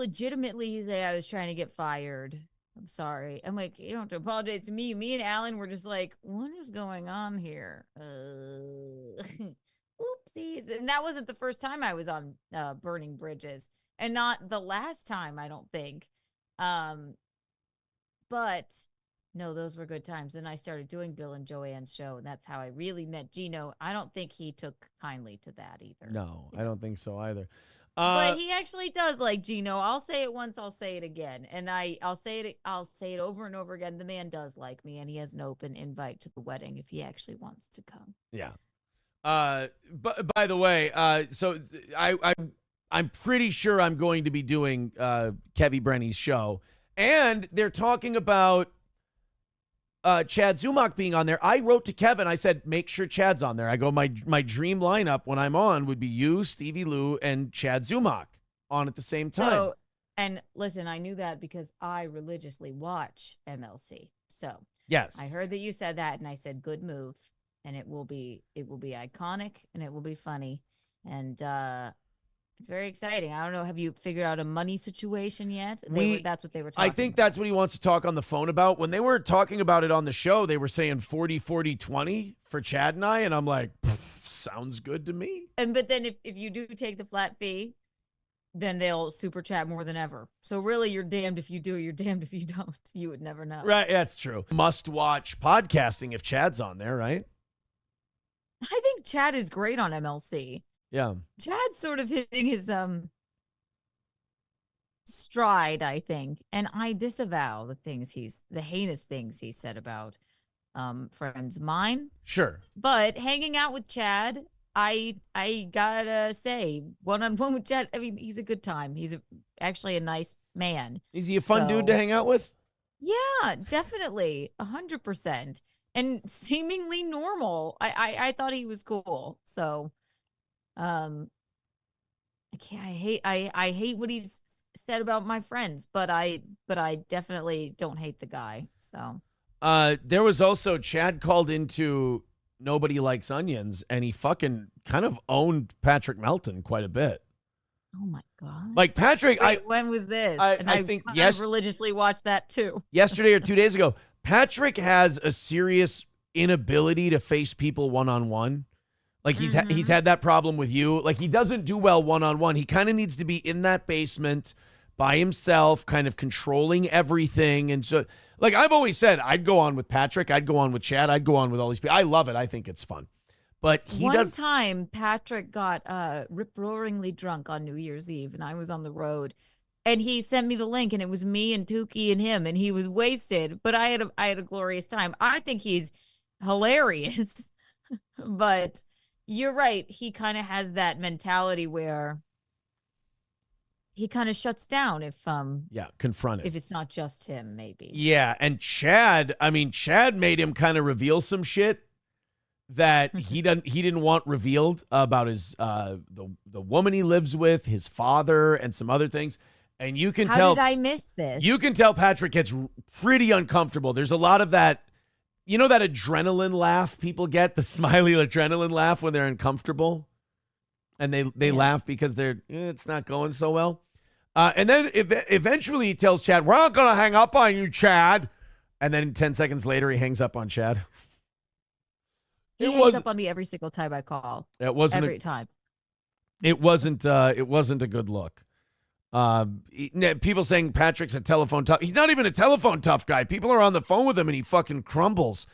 legitimately say I was trying to get fired. I'm sorry. I'm like, you don't have to apologize to me. Me and Alan were just like, what is going on here? Oopsies. And that wasn't the first time I was on Burning Bridges, and not the last time, I don't think. But no, those were good times. Then I started doing Bill and Joanne's show, and that's how I really met Gino. I don't think he took kindly to that either. No, I don't think so either. But he actually does like Gino. I'll say it once, I'll say it again. And I'll say it over and over again. The man does like me, and he has an open invite to the wedding if he actually wants to come. Yeah. But by the way, so I'm pretty sure I'm going to be doing Kevy Brenny's show, and they're talking about Chad Zumock being on there. I wrote to Kevin. I said, make sure Chad's on there. I go, my dream lineup when I'm on would be you, Stevie Lou, and Chad Zumock on at the same time. So, and listen, I knew that because I religiously watch MLC. So yes, I heard that you said that, and I said, good move. And it will be iconic, and it will be funny. And it's very exciting. I don't know. Have you figured out a money situation yet? That's what they were talking I think about. that's what he wants to talk on the phone about. When they were talking about it on the show, they were saying 40, 40, 20 for Chad and I. And I'm like, sounds good to me. But then if you do take the flat fee, then they'll super chat more than ever. So really, you're damned if you do, you're damned if you don't. You would never know. Right. That's true. Must watch podcasting if Chad's on there, right? I think Chad is great on MLC. Yeah. Chad's sort of hitting his stride, I think. And I disavow the heinous things he said about friends of mine. Sure. But hanging out with Chad, I gotta say, one-on-one with Chad, I mean, he's a good time. He's actually a nice man. Is he a fun dude to hang out with? Yeah, definitely. 100%. And seemingly normal. I thought he was cool. So I hate what he's said about my friends, but I definitely don't hate the guy. So there was also Chad called into Nobody Likes Onions, and he fucking kind of owned Patrick Melton quite a bit. Oh my God. Like Patrick, when was this? I think religiously watched that too. Yesterday or 2 days ago. Patrick has a serious inability to face people one-on-one. Like he's had that problem with you. Like he doesn't do well one-on-one. He kind of needs to be in that basement by himself, kind of controlling everything. And so, like I've always said, I'd go on with Patrick. I'd go on with Chad. I'd go on with all these people. I love it. I think it's fun. But One time, Patrick got rip-roaringly drunk on New Year's Eve, and I was on the road. And he sent me the link, and it was me and Tukey and him, and he was wasted. But I had a glorious time. I think he's hilarious. But you're right. He kind of has that mentality where he kind of shuts down if confronted. If it's not just him, maybe. Yeah, and Chad made him kind of reveal some shit that he didn't want revealed about his the woman he lives with, his father, and some other things. And you can tell. How did I miss this? You can tell Patrick gets pretty uncomfortable. There's a lot of that, you know, that adrenaline laugh people get, the smiley adrenaline laugh when they're uncomfortable, and they laugh because it's not going so well. And then eventually he tells Chad, "We're not gonna hang up on you, Chad." And then 10 seconds later, he hangs up on Chad. He hangs up on me every single time I call. It wasn't every time. It wasn't a good look. People saying Patrick's a telephone tough. He's not even a telephone tough guy. People are on the phone with him and he fucking crumbles.